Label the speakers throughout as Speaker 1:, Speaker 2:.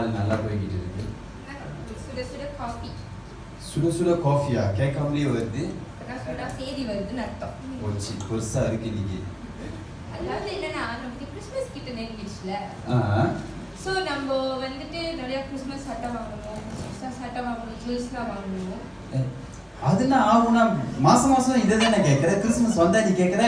Speaker 1: நாள் நல்லா போய்கிட்டு இருக்கு.
Speaker 2: சுட சுட காஃபி.
Speaker 1: சுட சுட காஃபியா? கேட்காமலே வருது.
Speaker 2: சுட சேதி வருதுன்னு அர்த்தம்.
Speaker 1: போச்சு, பெருசா இருக்கு இன்னைக்கு.
Speaker 2: அதாவது என்னன்னா நமக்கு கிறிஸ்மஸ் கிட்ட நெருங்கிடுச்சுல. ஸோ நம்ம வந்துட்டு நிறைய கிறிஸ்மஸ் சட்டை வாங்கணும், சட்டை வாங்கணும், ஜுவல்ஸ்லாம் வாங்கணும்.
Speaker 1: அதுனா ஆகும்னா மாசம் இதை தானே கேட்குற? கிறிஸ்மஸ் வந்தா நீ கேட்குற?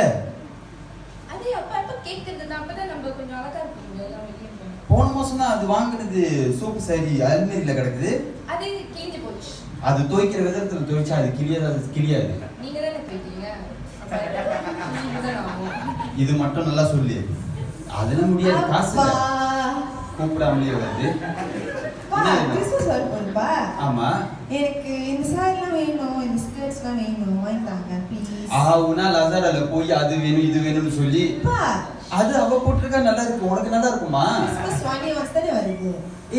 Speaker 2: அது அப்ப கேட்கறது தான். அப்பதான் நம்ம கொஞ்சம் அழகா இருக்க முடியும். எல்லாம் வெளியே
Speaker 1: போன மாசம் தான் அது வாங்குனது சோப்பு சாரி அல்மேரியில கிடக்குது.
Speaker 2: அது கிழிஞ்சு போச்சு.
Speaker 1: அது துவைக்கிற விதத்துல துவைச்சா அது கிளியாது.
Speaker 2: நீங்க தானே துவைக்கிறீங்க.
Speaker 1: இது மட்டும் நல்லா சொல்லு. அதெல்லாம் முடியாது, காசு கூப்பிடாமலே வருது.
Speaker 3: கிறிஸ்மஸ் வருதுப்பா.
Speaker 1: ஆமா,
Speaker 3: எனக்கு இந்த சாரிலாம் வேணும், இந்த ஸ்கர்ட்ஸ்லாம் வேணும், வாங்கிட்டாங்க ப்ளீஸ்.
Speaker 1: ஆவுனா லசாரால போய் அது வேணும் இது வேணும்னு சொல்லி அது அவ போட்டிருக்கா நல்லா இருக்கு. உனக்கு நல்லா இருக்குமா?
Speaker 3: கிறிஸ்மஸ் 1 year once தானே வருது.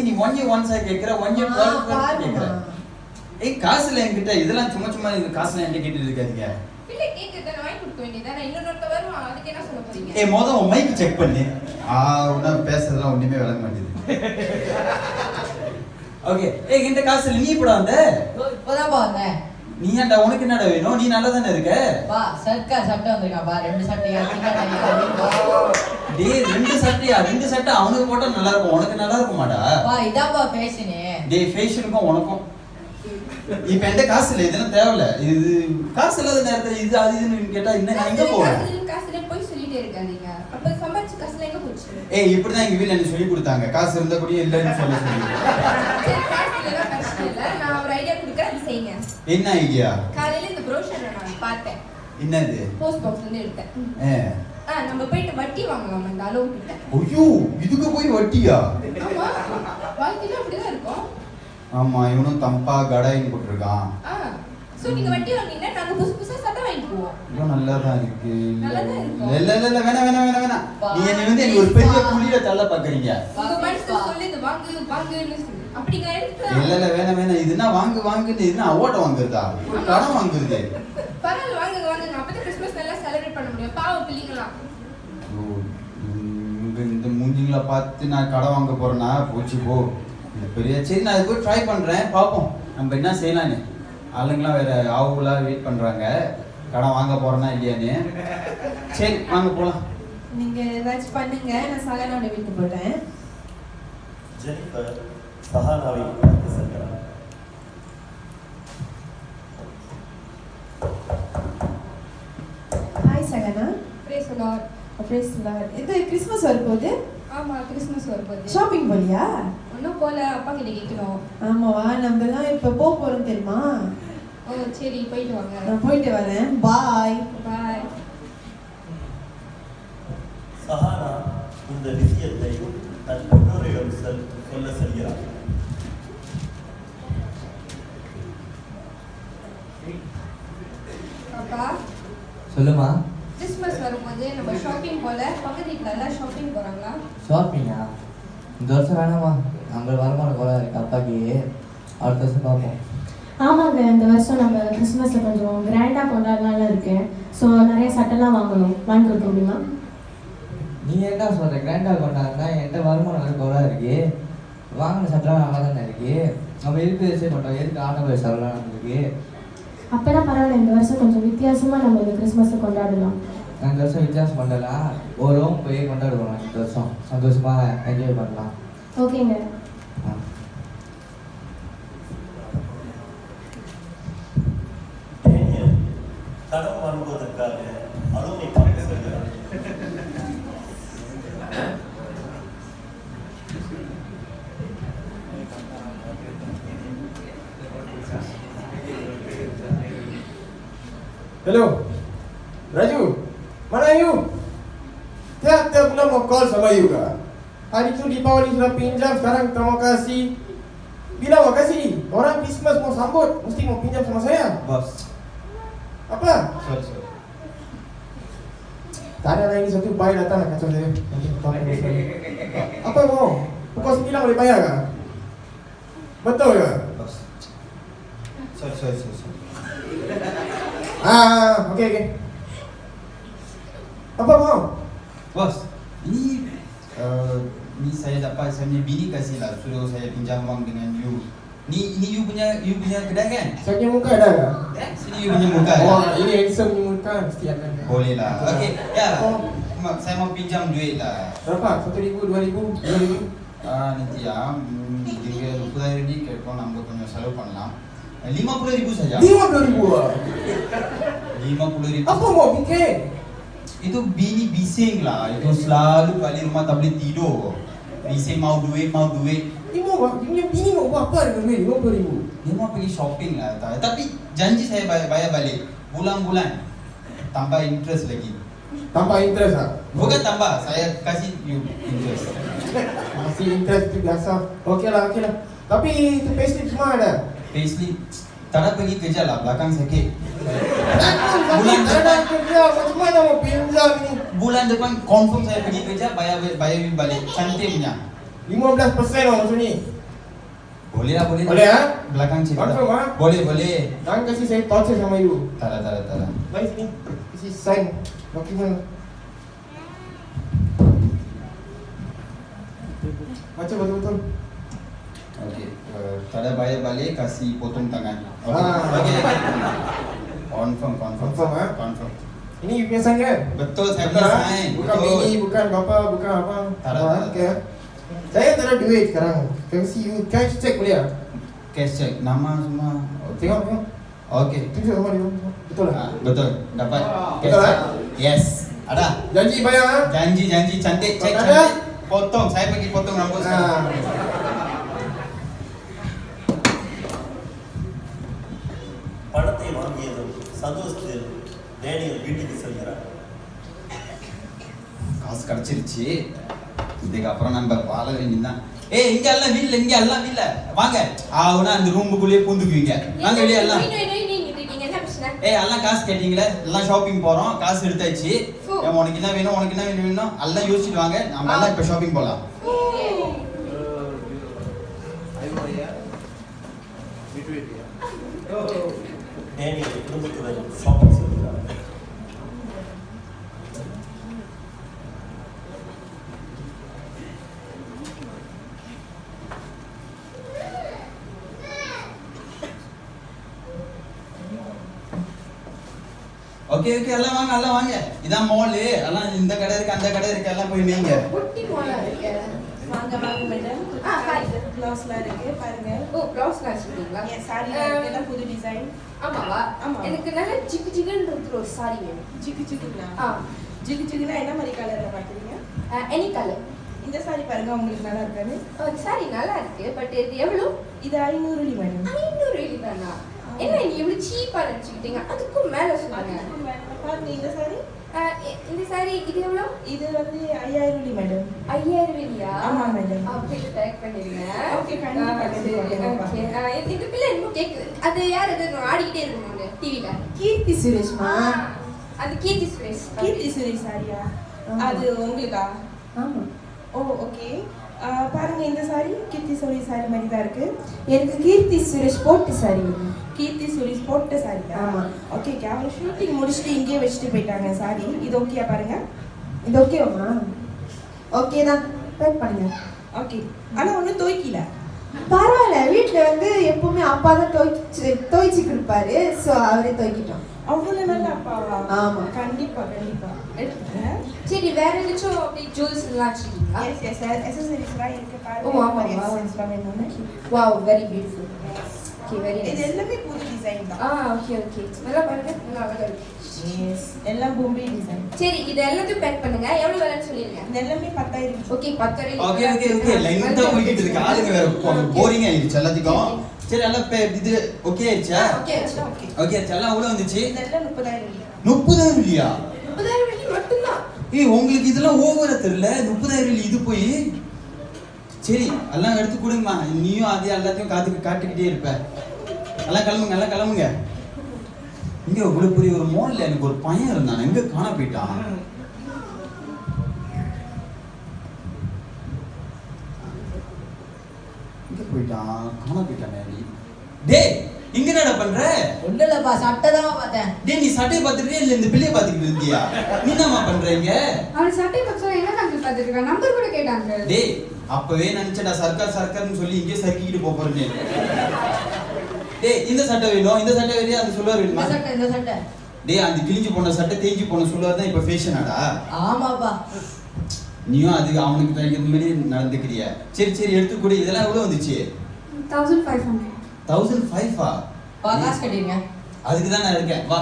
Speaker 1: நீ 1 year once கேக்குற, 1 year கேக்குற. காசுல என்கிட்ட இதெல்லாம் சும்மா இது காசுல என்கிட்ட கேட்டுட்டு இருக்காதீங்க.
Speaker 2: இல்ல கேக்குறத நான் வாங்கி கொடுக்க வேண்டியதானே. இன்னொருத்த வரும், அதுக்கு என்ன சொல்ல போறீங்க?
Speaker 1: மொத உன் மைக் செக் பண்ணு. உன்ன பேசுறதெல்லாம் ஒண்ணுமே விளங்க மாட்டேங்குது. ஓகே, இந்த காசுல நீ இப்படா வந்த?
Speaker 4: இப்போதான் வந்தேன்.
Speaker 1: நீ ஏன்டா, உனக்கு என்னடா வேணும்? நீ நல்லா தானே இருக்க.
Speaker 4: வா, சர்க்கார் சட்டை வந்திருக்கான் பா. 2 சட்டையா?
Speaker 1: டேய் 2 சட்டையா? 2 சட்டை அவனுக்கு போட்டா நல்லா இருக்கும், உனக்கு நல்லா இருக்குமாடா?
Speaker 4: வா, இதாப்பா ஃபேஷனே.
Speaker 1: டேய் ஃபேஷனுக்கும் உனக்கும் இப்ப என்கிட்ட காசு இல்லை, இதெல்லாம் தேவையில்ல. இது காசு இல்லாத நேரத்துல இது அது இதுன்னு கேட்டா இன்னும் நான் எங்க போவேன்?
Speaker 2: காசுல போய் சொல்லிட்டே இருக்காதீங்க. அப்ப சம்பாதிச்ச காசுல எங்க போச்சு?
Speaker 1: இப்படிதான் எங்க வீட்டுல எனக்கு சொல்லி கொடுத்தாங்க. காசு இருந்தா கூட இல்லைன்னு சொல்ல சொல்லி.
Speaker 2: நான் ஒரு ஐடியா கொடுக்குறேன், அது செய்யுங்க.
Speaker 1: என்ன ஐடியா?
Speaker 2: காலையில இந்த ப்ரோஷரை நான் பார்த்தேன்.
Speaker 1: என்னது?
Speaker 2: போஸ்ட் பாக்ஸ்ல இருந்து எடுத்தேன். நம்ம போயிட்டு வட்டி வாங்கலாம் அந்த அளவு கிட்ட.
Speaker 1: ஐயோ, இதுக்கு போய் வட்டியா?
Speaker 2: ஆமா, வாழ்க்கையில அப்படிதான் இருக்கும்.
Speaker 1: ஆமா, இவனும் தம்பா கடாயின்னு போட்டிருக்கான்.
Speaker 2: சோ நீங்க வட்டி வாங்கினா நாங்க புதுசா சட்டை வாங்கிக்குவோம்.
Speaker 1: ஐயோ நல்லாதான் இருக்கு.
Speaker 2: நல்லாதான் இருக்கு.
Speaker 1: இல்ல வேணாம். நீ என்ன வந்து எனக்கு ஒரு பெரிய புள்ளியில தள்ள பாக்குறீங்க.
Speaker 2: உங்க மனசு சொல்லுது வாங்குன்னு சொல்லு. அப்படிங்க எடுத்து.
Speaker 1: இல்ல வேணாம். இதுனா வாங்குன்னு இதுனா அவார்ட் வாங்குறதா? ஒரு கடன் வாங்குறது.
Speaker 2: பரவாயில்ல, வாங்குங்க. அப்பதான் கிறிஸ்மஸ் நல்லா செலிப்ரேட் பண்ண முடியும். பாவம் பிள்ளைங்களா.
Speaker 1: இந்த மூஞ்சிங்கள பார்த்து நான் கடன் வாங்க போறேன்னா போச்சு போ. பெரிய சரி, நான் இது போய் ட்ரை பண்றேன், பார்ப்போம் நம்ம என்ன செய்யலான்னு. ஆளுங்களாம் வேற ஆவுலா வெயிட் பண்றாங்க, கடன் வாங்க போறேன்னா இல்லையான்னு. சரி வாங்க போலாம்.
Speaker 3: நீங்க ஏதாச்சும் பண்ணுங்க, நான் சகனாவோட வீட்டுக்கு போறேன்.
Speaker 5: ஜெனிஃபர் சஹானாவை பார்த்து சென்றார்.
Speaker 3: Hi Sahana.
Speaker 2: Praise the lord.
Speaker 3: Praise the lord. இது கிறிஸ்மஸ் வரப்போகுது.
Speaker 2: ஆமா, கிறிஸ்மஸ் வரப்போகுது.
Speaker 3: ஷாப்பிங் போலியா?
Speaker 2: இன்னும் போல, அப்பா கிட்ட கேட்கணும்.
Speaker 3: ஆமாவா, நம்மலாம் இப்ப போறோம் தெரியுமா?
Speaker 2: ஓ சரி, போயிட்டு வாங்க.
Speaker 3: நான் போயிட்டு வரேன். பாய்.
Speaker 2: பாய்.
Speaker 5: சஹானா இந்த விஷயத்தை தன் பெற்றோரிடம் சொல்ல செல்கிறார்.
Speaker 2: அப்பா
Speaker 6: சொல்லுமா.
Speaker 2: கிறிஸ்மஸ் வரும்போது நம்ம ஷாப்பிங் போல, பக்கத்து வீட்டுல எல்லாம் ஷாப்பிங் போறாங்களா?
Speaker 6: ஷாப்பிங்கா? இந்த வருஷம் வேணாமா, நம்ம வருமானம் குறை இருக்கு அப்பாக்கு. அடுத்த வருஷம் பார்ப்போம்.
Speaker 7: ஆமாங்க, இந்த வருஷம் நம்ம கிறிஸ்மஸை கொஞ்சம் கிராண்டாக கொண்டாடலாம்னு இருக்கேன். ஸோ நிறைய சட்டைலாம் வாங்கணும், வாங்கி கொடுக்க முடியுமா?
Speaker 6: நீ என்ன சொல்கிற? கிராண்டாக கொண்டாடுனா என்கிட்ட வருமானம் வேறு குறை இருக்கு. வாங்கின சட்டைலாம் நல்லா தானே இருக்கு. நம்ம எதுக்கு வச்சு பண்ணுறோம்? எதுக்கு ஆண்டவர் சொல்லலாம் இருக்கு.
Speaker 7: அப்போனா பரவாயில்ல, இந்த வருஷம் கொஞ்சம் வித்தியாசமாக நம்ம இந்த கிறிஸ்மஸை கொண்டாடலாம்.
Speaker 6: இந்த வருஷம் வித்தியாசம் பண்ணலாம், ஒரு ரூம் போய் கொண்டாடுவோம். இந்த வருஷம் சந்தோஷமாக என்ஜாய் பண்ணலாம்.
Speaker 7: ஓகேங்க.
Speaker 5: டேனியல் கடன் வாங்குவதற்காக அலுவலை பார்க்க செல்கிறார்.
Speaker 8: Hello, Raju, mana you? Tiap-tiap bulan mau call sama you kah? Hari tu Deepawali sudah pinjam, sekarang terima kasih. Bila makasih? Orang Christmas mau sambut, mesti mau pinjam sama saya.
Speaker 1: Bos.
Speaker 8: Apa?
Speaker 1: Sorry.
Speaker 8: Tak ada lagi satu bayi datang nak kacau saya. Apa mau? Pukul 9 boleh bayar kah? Betul ke?
Speaker 1: Bos. Sorry.
Speaker 8: Okay. Apa mau?
Speaker 1: Bos, ini Ni saya dapat, saya punya bini kasih lah, suruh saya pinjam wang dengan you. Ni you punya kedai kan?
Speaker 8: Saya punya muka ada tak?
Speaker 1: Sini you punya muka.
Speaker 8: Wah, ini handsome punya muka mesti akan.
Speaker 1: Boleh lah. Okey, ya. Saya mau pinjam duit lah.
Speaker 8: Berapa? 1,000, 2,000, 3,000?
Speaker 1: Nanti ya, kira 30,000 ni kira நம்ம கொஞ்சம் செலவு பண்ணலாம். 50,000 saja.
Speaker 8: 50,000.
Speaker 1: 50,000.
Speaker 8: Apa mau bikin?
Speaker 1: Itu bini bising lah. Itu selalu balik rumah tak boleh tidur. Bising mau duit.
Speaker 8: Dia mau bini mau buat apa dengan duit 50,000?
Speaker 1: Dia mau pergi shopping lah. Tapi janji saya bayar balik. Bulan-bulan. Tambah interest lagi.
Speaker 8: Tambah interest tak?
Speaker 1: Bukan tambah, saya kasih you interest.
Speaker 8: Masih interest tu biasa. Okey lah. Tapi tu payslip semua ada?
Speaker 1: Payslip tak ada pergi kerja lah, belakang sakit.
Speaker 8: Bulan depan kerja, macam mana mau pinjam ni?
Speaker 1: Bulan depan confirm saya pergi kerja, bayar you balik. Cantik punya.
Speaker 8: 15% lah macam ni.
Speaker 1: Boleh lah.
Speaker 8: Boleh ah?
Speaker 1: Belakang cerita.
Speaker 8: Confirm ah?
Speaker 1: Boleh.
Speaker 8: Jangan kasih saya torture sama you.
Speaker 1: Tak ada.
Speaker 8: Mari sini. Isi sign dokumen. Baca betul-betul.
Speaker 1: Okey. Tak ada bayar balik, kasih potong tangan.
Speaker 8: Ah.
Speaker 1: Okey. Confirm.
Speaker 8: Confirm, ah?
Speaker 1: Confirm.
Speaker 8: Ini you punya sign kan?
Speaker 1: Betul, saya punya sign.
Speaker 8: Bukan bini, bukan bapa, bukan apa.
Speaker 1: Tak ada.
Speaker 8: Okey. Saya tak ada duit sekarang. Kasih you cash check boleh tak?
Speaker 1: Cash check, nama semua.
Speaker 8: Tengok.
Speaker 1: Okey.
Speaker 8: Tunjuk sama dia. Betul tak?
Speaker 1: Betul. Dapat. Cash
Speaker 8: Betul,
Speaker 1: check. Yes. Ada.
Speaker 8: Janji bayar ah?
Speaker 1: Janji cantik. Cek
Speaker 8: Tak ada?
Speaker 1: cantik. Potong, saya pergi potong rambut sekarang.
Speaker 5: பணத்தை வாங்கியதும் சந்தோஷத்தில் Daniel வீட்டுக்கு செல்கிறார்.
Speaker 1: காசு கிடைச்சிருச்சு. இதுக்கப்புறம் நம்ம வாழ வேண்டியதுதான். இங்க எல்லாம் வீல்ல வாங்க. ஆவுனா அந்த ரூமுக்குள்ளேயே பூந்துக்குவீங்க. வாங்க வெளியே எல்லாம். எல்லாம் காசு கேட்டீங்களே, எல்லாம் ஷாப்பிங் போறோம், காசு எடுத்தாச்சு. உனக்கு என்ன வேணும் எல்லாம் யோசிச்சுட்டு வாங்க. நம்ம எல்லாம் இப்ப ஷாப்பிங் போலாம்.
Speaker 5: டேனியல் குடும்பத்துடன் ஷாப்பிங் செல்கிறார்.
Speaker 1: ஓகே எல்லாம் வாங்க. இதான் மால். எல்லாம் இந்த கடை இருக்கு, அந்த கடை இருக்கு, எல்லாம் போய் நீங்க.
Speaker 3: குட்டி மாலா இருக்கு.
Speaker 9: வாங்க மேடம்.
Speaker 3: ஹாய்.
Speaker 9: ப்ளவுஸ்லாம் இருக்கு பாருங்க.
Speaker 2: ப்ளவுஸ்லாம் வச்சிருக்கீங்களா?
Speaker 9: என் சாரில இருக்குல புது டிசைன்.
Speaker 2: ஆமாவா?
Speaker 9: ஆமா.
Speaker 2: எனக்கு நல்ல ஜிகுன்னு இருக்கிற ஒரு சாரி வேணும்.
Speaker 9: ஜிகுனா ஜிகுனா என்ன மாதிரி கலர்ல பாக்குறீங்க?
Speaker 2: Any colour.
Speaker 9: இந்த சாரி பாருங்க உங்களுக்கு நல்லா இருக்காது.
Speaker 2: சாரி நல்லா இருக்கு, பட் இது எவ்வளவு?
Speaker 9: இது 500 மேடம்.
Speaker 2: 500 தானா? என்ன நீ இவ்வளவு சீப்பா நினைச்சுக்கிட்டீங்க? அதுக்கும் மேல சொன்னாங்க.
Speaker 9: பாருங்க இந்த சாரி.
Speaker 2: இந்த சாரி இது எவ்வளவு?
Speaker 9: இது வந்து 5000 மேடம்.
Speaker 2: 5000
Speaker 9: ஆமா மேடம்.
Speaker 2: அப்படியே பேக் பண்ணிருங்க.
Speaker 9: ஓகே கண்டிப்பா.
Speaker 2: ஓகே. இந்த பிள்ளை என்ன கேக்குது? அது யார் அது ஆடிக்கிட்டே இருக்குங்க டிவில?
Speaker 3: கீர்த்தி சுரேஷ்மா.
Speaker 2: அது கீர்த்தி சுரேஷ்.
Speaker 9: கீர்த்தி சுரேஷ் சாரியா? அது உங்களுக்கா?
Speaker 3: ஆமா.
Speaker 9: ஓ ஓகே. பாருங்க இந்த சாரி கீர்த்தி சுரேஷ் சாரி மாதிரி தான் இருக்கு.
Speaker 3: எனக்கு கீர்த்தி சுரேஷ் போட்டு சாரி வேணும்.
Speaker 9: கீர்த்தி சுரேஷ் போட்ட சாரி.
Speaker 3: ஆமா.
Speaker 9: ஓகே அவங்க ஷூட்டிங் முடிச்சுட்டு இங்கேயே வச்சுட்டு போயிட்டாங்க சாரி. இது ஓகேயா பாருங்க?
Speaker 3: இது ஓகேவாமா? ஓகே தான். பேக் பண்ணுங்க.
Speaker 9: ஓகே. ஆனா ஒன்றும் துவைக்கல.
Speaker 3: பரவாயில்ல, வீட்டுல வந்து எப்பவுமே அப்பா தான் துவைச்சு கொடுப்பாரு. ஸோ அவரே துவைக்கிட்டோம்.
Speaker 9: அவ்வளோ நல்ல அப்பாவா?
Speaker 3: ஆமா.
Speaker 9: கண்டிப்பா எடுத்துக்கிறேன்.
Speaker 2: சரி, வேற ஏதாச்சும் அப்படி ஜுவல்ஸ் எல்லாம் வச்சிருக்கீங்களா?
Speaker 9: எஸ் அக்சசரிஸ்லாம் இருக்கு பாருங்க.
Speaker 2: ஓ ஆமா.
Speaker 9: அக்சசரிஸ்லாம் வேணும்னு.
Speaker 2: Wow, very beautiful. Okay, very
Speaker 9: இது எல்லாமே புது டிசைன் தான்.
Speaker 2: ஓகே. நல்லா பாருங்க, நல்லா அழகா இருக்கு.
Speaker 9: எஸ் எல்லாம் பொம்பை டிசைன்.
Speaker 2: சரி, இது எல்லாத்தையும் பேக் பண்ணுங்க. எவ்வளவு வேலைன்னு சொல்லிருங்க.
Speaker 9: இது எல்லாமே 10,000.
Speaker 2: ஓகே, 10,000.
Speaker 1: ஓகே லைன்தா போயிட்டு இருக்கு. ஆளுங்க வேற போரிங் ஆயிடுச்சு எல்லாத்துக்கும். சரி எல்லாம் இது ஓகே ஆயிடுச்சா? ஓகே எல்லாம் உள்ள வந்துச்சு.
Speaker 9: இதெல்லாம் 30,000.
Speaker 1: 30,000 இல்லையா?
Speaker 2: 30,000 மட்டும்தான்.
Speaker 1: உங்களுக்கு இதெல்லாம் ஓவரா தெரியல. 30,000 இது போய் சரி எல்லாம் எடுத்து கொடுங்கம்மா. நீயும் அதே எல்லாத்தையும் காட்டுக்கிட்டே இருப்ப. எல்லாம் கிளம்புங்க. இங்க இவ்வளவு பெரிய ஒரு மால்ல எனக்கு ஒரு பையன் இருந்தான், எங்க காண போயிட்டான்? காண போயிட்டான். டேய் இங்க என்னடா பண்ற?
Speaker 4: ஒண்ணும் இல்லப்பா, சட்டை தான் பார்த்தேன்.
Speaker 1: டேய் நீ சட்டையை பார்த்துட்டே இல்ல இந்த பிள்ளைய பார்த்துக்கிட்டு இருந்தியா? நீ என்னம்மா பண்றீங்க?
Speaker 2: அவன் சட்டை பச்சா என்ன அங்கிள் பார்த்துட்டு இருக்கான், நம்பர் கூட கேட்டாங்க.
Speaker 1: டேய் அப்பவே நினைச்சடா சர்க்கார்னு சொல்லி இங்கே சறுக்கிட்டு போறேன்னு. டேய் இந்த சட்டை வேணும், இந்த சட்டை வேணும், அந்த சொல்லுவார் வேணுமா?
Speaker 4: இந்த சட்டை.
Speaker 1: டேய் அந்த கிழிஞ்சு போன சட்டை தேஞ்சு போன சொல்லுவார் தான் இப்ப ஃபேஷனாடா.
Speaker 4: ஆமாப்பா.
Speaker 1: நீயும் அது அவனுக்கு தைக்கிற மாதிரி நடந்துக்கிறியா? சரி சரி எடுத்து கூட. இதெல்லாம் எவ்வளவு வந்துச்சு?
Speaker 2: 1500.
Speaker 1: 1500
Speaker 4: பா காசு கட்டிருங்க.
Speaker 1: அதுக்கு தான் நான் இருக்கேன், வா.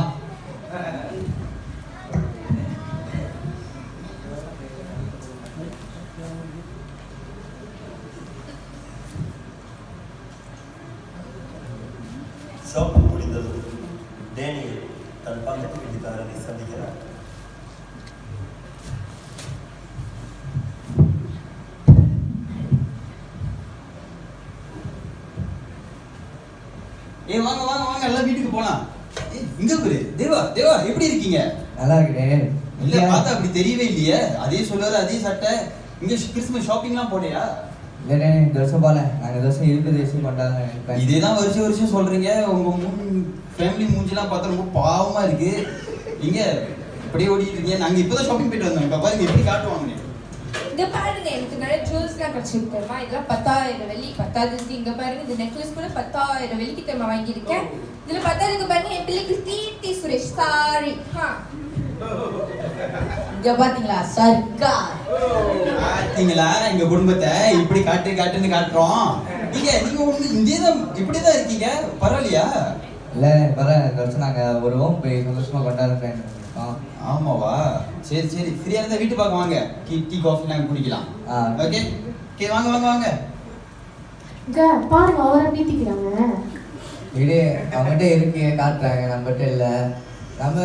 Speaker 5: ஷாப்பிங் முடிந்தது. டேனியல் தன் பக்கத்து வீட்டுக்காரனை சந்திக்கிறார்.
Speaker 1: ஏய் வாங்க வாங்க வாங்க எல்லாம் வீட்டுக்கு போலாம். ஏய் இங்க பாரு. தேவா தேவா எப்படி இருக்கீங்க?
Speaker 6: நல்லா இருக்கேன்.
Speaker 1: இல்ல பார்த்தா அப்படி தெரியவே இல்லையே. அதே சொல்லுவாரு, அதே சட்டை. இங்க கிறிஸ்மஸ் ஷாப்பிங்லாம் போறியா?
Speaker 6: இல்லைண்ணே இந்த வருஷம் போகல. நாங்கள் இந்த வருஷம் இருக்குது விஷயம் பண்ணுறாங்க.
Speaker 1: இதேதான் வருஷம் சொல்றீங்க. உங்க ஃபேமிலி மூஞ்சிலாம் பார்த்தா ரொம்ப பாவமா இருக்கு. இங்க இப்படியே ஓடிட்டு இருக்கீங்க. நாங்க இப்பதான் ஷாப்பிங் போயிட்டு வந்தோம். இப்ப பாருங்க எப்படி காட்டுவாங்க.
Speaker 2: இங்க பாருங்க, எனக்கு நிறைய ஜுவல்ஸ்லாம் கிடைச்சிருக்கு தெரியுமா. இதெல்லாம் 10,000 வெள்ளி. 10,000 இங்க பாருங்க, இந்த நெக்லஸ் கூட 10,000 வெள்ளிக்கு தெரியுமா வாங்கியிருக்கேன். இதுல 10,000 பாருங்க, என் பிள்ளைக்கு கீர்த்தி சுரேஷ் சாரி.
Speaker 4: இங்க பாத்தீங்களா சர்க்கார்.
Speaker 1: பாத்தீங்களா எங்க குடும்பத்தை இப்படி காட்டுன்னு காட்டுறோம். நீங்க இங்கேதான் இப்படிதான் இருக்கீங்க. பரவாயில்லையா?
Speaker 6: இல்லை பரவாயில்ல. இந்த வருஷம் நாங்கள் ஒரு ஹோம் போய் சந்தோஷமாக கொண்டாடுறேன்.
Speaker 1: ஆமாவா? சரி சரி ஃப்ரீயா இருந்தா வீட்டு பார்க்க வாங்க. டீ காஃபி நாங்க குடிக்கலாம். ஓகே ஓகே வாங்க வாங்க வாங்க.
Speaker 7: பாருங்க அவரை பீத்திக்கிறாங்க.
Speaker 6: இது அவங்ககிட்ட இருக்கு காட்டுறாங்க, நம்மகிட்ட இல்லை. நம்ம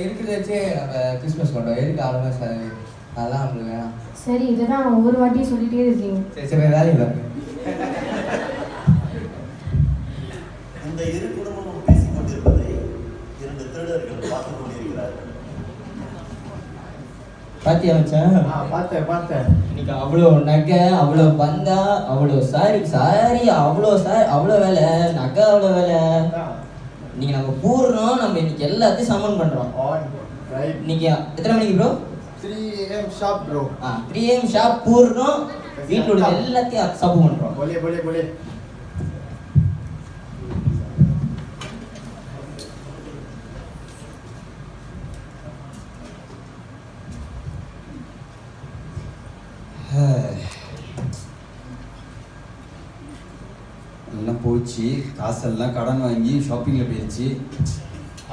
Speaker 6: இருக்கிறத வச்சு நம்ம கிறிஸ்மஸ் கொண்டோம். எதுக்கு ஆளுமே சார் அதெல்லாம் நம்மளுக்கு வேணாம்.
Speaker 7: சரி இதுதான் ஒவ்வொரு வாட்டியும் சொல்லிட்டே இருக்கீங்க.
Speaker 6: சரி சரி வேலையில் இருக்கு.
Speaker 5: இந்த இரு குடும்பமும் பேசிக் கொண்டிருப்பதை 2 திருடர்கள் பார்த்துக் கொண்டிருக்கிறார்கள்.
Speaker 6: பாத்தியா மச்சான்?
Speaker 8: பார்த்தேன்.
Speaker 6: இன்னைக்கு அவ்வளோ நகை, அவ்வளோ பந்தா, அவ்வளோ சாரி அவ்வளோ வேலை, நகை அவ்வளோ வேலை. இன்னைக்கு நம்ம பூர்ணம், நம்ம இன்னைக்கு எல்லாத்தையும் சமன் பண்றோம். இன்னைக்கு எத்தனை மணிக்கு bro?
Speaker 8: 3 AM sharp bro.
Speaker 6: 3 AM sharp பூர்ணம். வீட்டோட எல்லாத்தையும் சமன் பண்றோம்.
Speaker 8: போலே.
Speaker 1: எல்லாம் போச்சு. காசெல்லாம் கடன் வாங்கி ஷாப்பிங்ல போயிடுச்சு.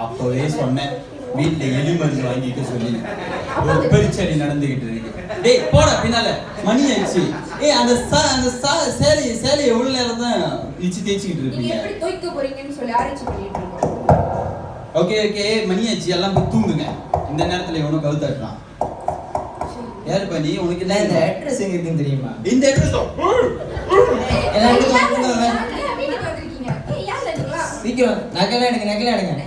Speaker 1: அப்பவே சொன்னேன் வீட்டுல எலி மருந்து வாங்கிட்டு சொல்லி. ஒரு பெருச்சடி நடந்துகிட்டு இருக்கு. டேய் போட பின்னால மணி ஆயிடுச்சு. ஏய் அந்த சேலை எவ்வளவு நேரம் தான் இச்சு தேய்ச்சிக்கிட்டு
Speaker 2: நீங்க
Speaker 1: இருப்பீங்க?
Speaker 2: எப்படி தூக்க போறீங்கன்னு சொல்லி ஆராய்ச்சி பண்ணிட்டு இருக்கோம்.
Speaker 1: ஓகே மணி ஆச்சு, எல்லாம் போய் தூங்குங்க. இந்த நேரத்துல எவனும் கவுத்தாட்டான். யாரு பண்ணி உனக்கு
Speaker 6: இல்லை இந்த அட்ரஸ் எங்க இருக்குன்னு தெரியுமா?
Speaker 1: இந்த அட்ரஸ்
Speaker 6: எல்லாரும்
Speaker 2: வீட்டுக்கு வந்திருக்கீங்க. யார் இல்லைங்களா?
Speaker 6: சீக்கிரம் நகைலாம் எடுங்க.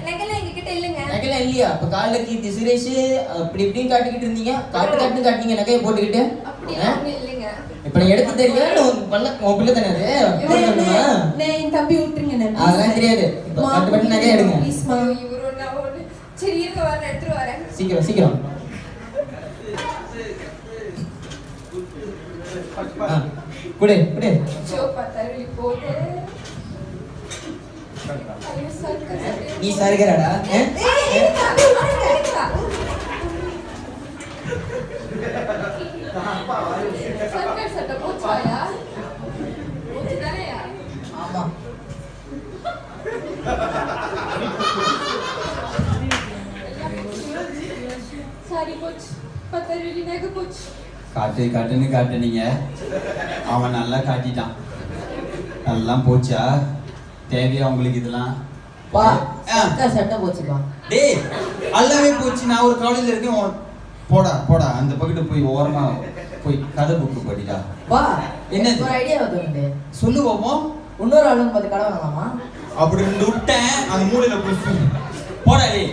Speaker 2: நகைலாம் எங்ககிட்ட இல்லைங்க.
Speaker 6: நகைலாம் இல்லையா? அப்ப காலைல கீர்த்தி சுரேஷ் அப்படி இப்படின்னு காட்டிக்கிட்டு இருந்தீங்க. காட்டுங்க நகையை போட்டுக்கிட்டு.
Speaker 2: அப்படியே ஒண்ணும் இல்லைங்க.
Speaker 6: இப்ப நான் எடுத்து தெரியாது உன் பிள்ளை தானே அது?
Speaker 9: நான் என் தம்பி விட்டுருங்க.
Speaker 6: அதெல்லாம் தெரியாது. இப்ப கட்டு நகையை எடுங்க.
Speaker 2: இவரு நான் ஒண்ணு. சரி இருங்க வரேன், எடுத்துட்டு வரேன்.
Speaker 6: சீக்கிரம் குடு
Speaker 2: ஷோ பார்த்தாரு போடு.
Speaker 6: நீ சரிகராடா?
Speaker 2: சர்க்கார் சட்டை போச்சாயா? போச்சுதானேயா?
Speaker 4: ஆமா.
Speaker 2: சாரி போச்சு. 10,000 நகை போச்சு.
Speaker 1: காட்டுன்னு காட்டுனீங்க. அவன் நல்லா காட்டிட்டான். எல்லாம் போச்சா? தேவையா உங்களுக்கு இதெல்லாம்?
Speaker 4: பா சர்க்கார் சட்டை போச்சுப்பா.
Speaker 1: டேய் எல்லாமே போச்சு. நான் ஒரு கவலையில இருக்கேன். போடா அந்த பக்கத்து போய் ஓரமா போய் கதை புக்கு படிடா.
Speaker 4: பா
Speaker 1: என்னது?
Speaker 4: ஒரு ஐடியா வந்து
Speaker 1: சொல்லு பாப்போம்.
Speaker 4: இன்னொரு ஆளுங்க பார்த்து கடை வாங்கலாமா?
Speaker 1: அப்படி விட்டேன் அந்த மூலையில போய் போடா. டேய்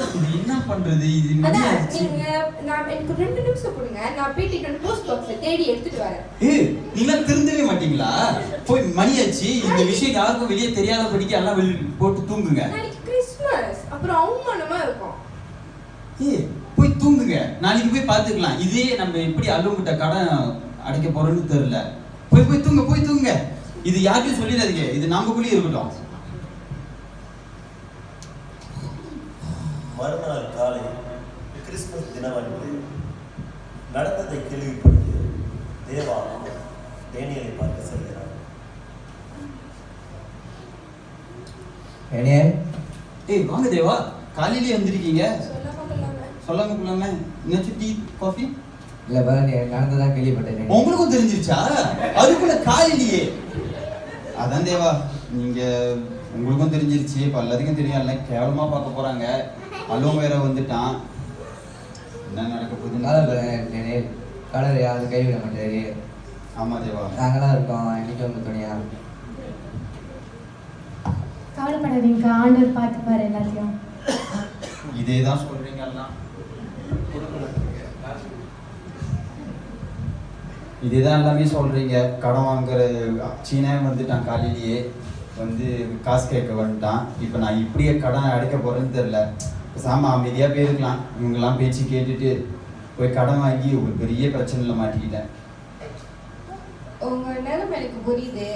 Speaker 1: இது என்ன பண்றது? இது
Speaker 2: அதான் நீங்க நான் எனக்கு 2 நிமிஷம் கொடுங்க. நான் போயிட்டு போஸ்ட் பாக்ஸ்ல தேடி எடுத்துட்டு வரேன்.
Speaker 1: நீங்க திருந்தவே மாட்டீங்களா? போய் மணியாச்சு. இந்த விஷயம் யாருக்கும் வெளியே தெரியாதபடிக்கு எல்லாம் போட்டு தூங்குங்க.
Speaker 2: நாளைக்கு கிறிஸ்மஸ். அப்புறம் அவமானமா இருக்கும்.
Speaker 1: போய் தூங்குங்க. நாளைக்கு போய் பாத்துக்கலாம். இதே நம்ம எப்படி அல்லுங்கிட்ட கடன் அடைக்க போறோம்னு தெரியல. போய் தூங்குங்க. இது யார்கிட்டயும் சொல்லிடாதீங்க. இது நமக்குள்ளே இருக்கட்டும்.
Speaker 5: மறுநாள் காலை கிறிஸ்துமஸ் தினமன்று நடந்ததை கேள்விப்பட்டு தேவா டேனியலை பார்க்க செல்கிறார்.
Speaker 1: வாங்க தேவா, காலையிலேயே வந்திருக்கீங்க. சொல்லாம போலாமே. என்னாச்சு, டீ காஃபி?
Speaker 6: இல்ல பாரு, நடந்ததான் கேள்விப்பட்டேன்.
Speaker 1: உங்களுக்கும் தெரிஞ்சிருச்சா? அதுக்குள்ள காலையிலேயே? அதான் தேவா, நீங்க உங்களுக்கும் தெரிஞ்சிருச்சு, இப்போ எல்லாத்துக்கும் தெரியும். எல்லாம் கேவலமா பார்க்க போறாங்க. அல்லும் வேற வந்துட்டான். என்ன நடக்க போகுது?
Speaker 6: கடவுள் யாரும் கைவிட மாட்டாரு.
Speaker 1: ஆமா தேவா,
Speaker 6: நாங்களாம் இருக்கோம். இன்னைக்கு வந்து துணியா
Speaker 7: கவலைப்படாதீங்க, ஆண்டவர் பார்த்துப்பாரு எல்லாத்தையும்.
Speaker 1: இதே தான் சொல்றீங்க எல்லாம். இதேதான் எல்லாமே சொல்றீங்க. கடன் வாங்குற சீனே வந்துட்டான். காலையிலேயே வந்து காசு கேட்க வந்துட்டான். இப்போ நான் இப்படியே கடன் அடைக்க போறேன்னு தெரியல. சாமா அமைதியாக போயிருக்கலாம். இவங்கெல்லாம் பேச்சு கேட்டுட்டு போய் கடன் வாங்கி ஒரு பெரிய பிரச்சனையில் மாட்டிக்கிட்டேன்.
Speaker 2: உங்க நிலைமை எனக்கு புரியுது.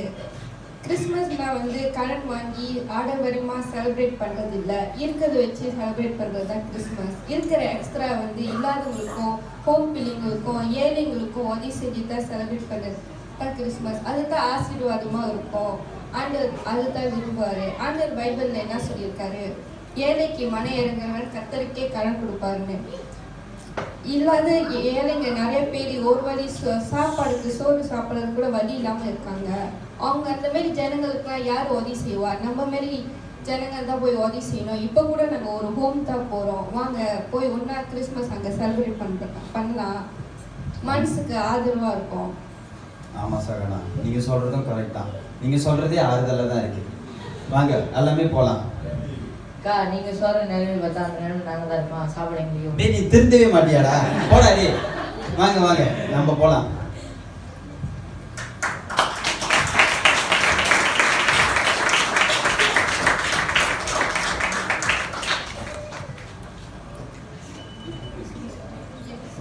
Speaker 2: கிறிஸ்மஸ்னா வந்து கடன் வாங்கி ஆடம்பரமா செலிப்ரேட் பண்றது இல்ல, இருக்கிறத வச்சு செலிப்ரேட் பண்றது தான் கிறிஸ்மஸ். இருக்கிற எக்ஸ்ட்ரா வந்து இல்லாதவங்களுக்கும் ஹோம் பிள்ளைங்களுக்கும் ஏழைங்களுக்கும் உதவி செஞ்சு தான் செலிப்ரேட் பண்றது தான் கிறிஸ்மஸ். அதுதான் ஆசீர்வாதமா இருக்கும். ஆண்டவர் அதுதான் விரும்புவாரு. ஆண்டவர் பைபிள்ல என்ன சொல்லியிருக்காரு? ஏழைக்கு மன இறங்குறவன் கர்த்தருக்கே கடன் கொடுப்பாருன்னு. இல்லாத ஏழைங்க நிறைய பேர் ஒரு வழி சாப்பாடுக்கு சோறு சாப்பிட்றது கூட வழி இல்லாமல் இருக்காங்க. அவங்க அந்த மாரி ஜனங்களுக்குலாம் யார் உதவி செய்வா? நம்ம மாரி ஜனங்கள் தான் போய் உதவி செய்யணும். இப்போ கூட நாங்கள் ஒரு ஹோம் தான் போகிறோம். வாங்க போய் ஒன்றா கிறிஸ்மஸ் அங்கே செலிப்ரேட் பண்ணலாம். மனசுக்கு ஆதரவாக இருக்கும்.
Speaker 1: ஆமாம் சகனா, நீங்கள் சொல்கிறதும் கரெக்ட் தான். நீங்கள் சொல்கிறதே ஆறுதலாக தான் இருக்குது. வாங்க எல்லாமே போகலாம்.
Speaker 4: அக்கா, நீங்க சொல்ற நிலைமை பார்த்தா அந்த நிலைமை நாங்க தான் இருக்கோம். சாப்பிட முடியும்.
Speaker 1: டேய், நீ திருந்தவே மாட்டியாடா? போடா டே. வாங்க நம்ம போகலாம்.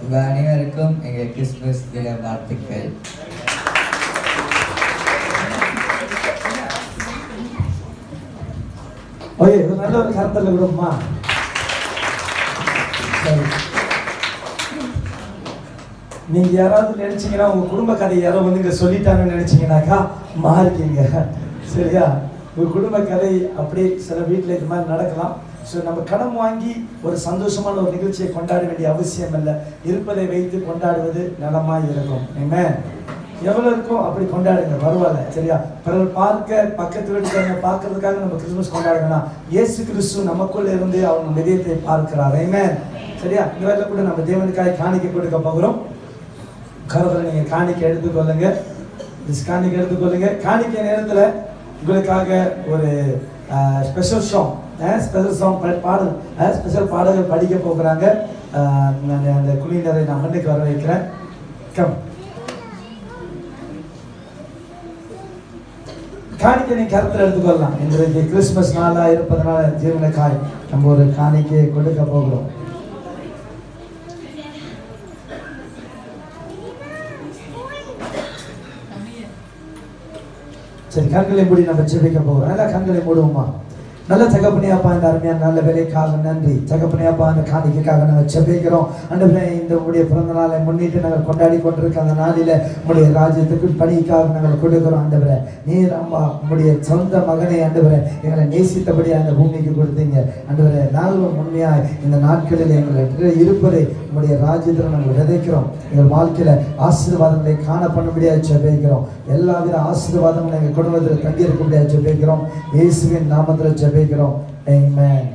Speaker 6: உங்க அனைவருக்கும் எங்க கிறிஸ்துமஸ் தின வாழ்த்துக்கள்.
Speaker 10: ஓகே, நல்ல ஒரு கருத்தில் விடுமா? சரி, நீங்க யாராவது நினைச்சீங்கன்னா உங்க குடும்ப கதையை யாரோ வந்து இங்க சொல்லிட்டாங்கன்னு நினைச்சீங்கன்னாக்கா மாறிக்கீங்க. சரியா? உங்க குடும்ப கதை அப்படி சில வீட்டில் இது மாதிரி நடக்கலாம். ஸோ நம்ம கடன் வாங்கி ஒரு சந்தோஷமான ஒரு நிகழ்ச்சியை கொண்டாட வேண்டிய அவசியம் இல்லை. இருப்பதை வைத்து கொண்டாடுவது நலமாய் இருக்கும். ஆமென். எவ்வளோ இருக்கும் அப்படி கொண்டாடுங்க, பரவாயில்ல. சரியா? பிறர் பார்க்க, பக்கத்து வீட்டுக்காரங்க பார்க்கறதுக்காக நம்ம கிறிஸ்துமஸ் கொண்டாடுங்கன்னா இயேசு கிறிஸ்து நமக்குள்ள இருந்து அவங்க இதயத்தை பார்க்கிறார். ஆமென். சரியா? இந்த வேலை கூட நம்ம தேவனுக்காக காணிக்கை கொடுக்க போகிறோம். கருத்தில் நீங்கள் காணிக்கை எடுத்துக்கொள்ளுங்க. காணிக்கை எடுத்துக்கொள்ளுங்க. காணிக்கை நேரத்தில் உங்களுக்காக ஒரு ஸ்பெஷல் சாங் பாடல், ஸ்பெஷல் பாடல்கள் படிக்க போகிறாங்க. நான் அந்த குழுவினரை நான் முன்னுக்கு வர வைக்கிறேன். கம். காணிக்கை நீ கருத்தில் எடுத்துக்கொள்ளலாம். இன்றைக்கு கிறிஸ்துமஸ் நாளா இருப்பதனால ஜீவனுக்காய் நம்ம ஒரு காணிக்கையை கொடுக்க போகிறோம். சரி, கண்களை மூடி நம்ம ஜெபிக்க போகிறோம். நல்லா கண்களை மூடுவோமா? நல்ல தகப்பனையாப்பா, இந்த அருமையான நல்ல வேலைக்காக நன்றி. தகப்பனையாப்பா, அந்த காணிக்கைக்காக நாங்கள் ஜெபிக்கிறோம். ஆண்டவரே, இந்த உங்களுடைய பிறந்த நாளை முன்னிட்டு நாங்கள் கொண்டாடி கொண்டிருக்க அந்த நாளில் உங்களுடைய ராஜ்யத்துக்கு பணிக்காக நாங்கள் கொடுக்கிறோம். ஆண்டவரே, நீர் அம்மா உங்களுடைய சொந்த மகனை ஆண்டவரே எங்களை நேசித்தபடி அந்த பூமிக்கு கொடுத்தீங்க. ஆண்டவரே, நாங்களும் உண்மையாய் இந்த நாட்களில் எங்களை இருப்பதை உங்களுடைய ராஜ்யத்தில் நாங்கள் விதைக்கிறோம். எங்கள் வாழ்க்கையில் ஆசீர்வாதங்களை காண பண்ணும்படியாக ஜெபிக்கிறோம். எல்லாவித ஆசீர்வாதங்களும் எங்கள் குடும்பத்தில் தங்கியிருக்கும்படியாக ஜெபிக்கிறோம். இயேசுவின் நாமத்தில் ஜெபிக்கிறோம். ஆமென்.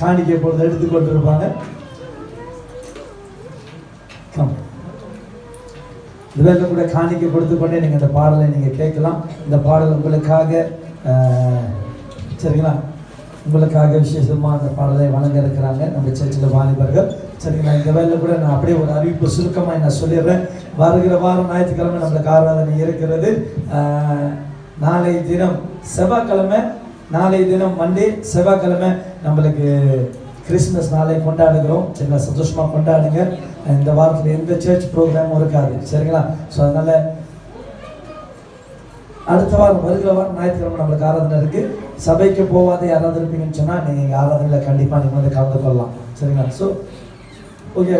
Speaker 10: காணிக்கை பொழுது எடுத்துக்கொண்டிருப்பாங்க. இதில் கூட காணிக்கை கொடுத்து கொண்டே நீங்கள் இந்த பாடலை நீங்கள் கேட்கலாம். இந்த பாடல் உங்களுக்காக சரிங்களா, உங்களுக்காக விசேஷமாக அந்த பாடலை வழங்க இருக்கிறாங்க நம்ம சர்ச்சில் வாலிபர்கள். சரிங்களா, இந்த வேலையில் கூட நான் அப்படியே ஒரு அறிவிப்பு சுருக்கமாக நான் சொல்லிடுறேன். வருகிற வாரம் ஞாயிற்றுக்கிழமை நம்மளுக்கு ஆராதனை இருக்கிறது. நாளை தினம் செவ்வாய்க்கிழமை, நாளை தினம் மண்டே, செவ்வாய்க்கிழமை நம்மளுக்கு கிறிஸ்மஸ் நாளை கொண்டாடுகிறோம். சரிங்களா, சந்தோஷமாக கொண்டாடுங்க. இந்த வாரத்தில் எந்த சர்ச் ப்ரோக்ராமும் இருக்காது. சரிங்களா, ஸோ அதனால் அடுத்த வாரம் வருகிற வாரம் ஞாயிற்றுக்கிழமை நம்மளுக்கு ஆராதனை இருக்குது. சபைக்கு போகாத யாராவது இருப்பீங்கன்னு சொன்னால் நீங்கள் எங்கள் ஆராதனையில் கண்டிப்பாக நீங்கள் வந்து கலந்து கொள்ளலாம். சரிங்களா, ஸோ ஓகே.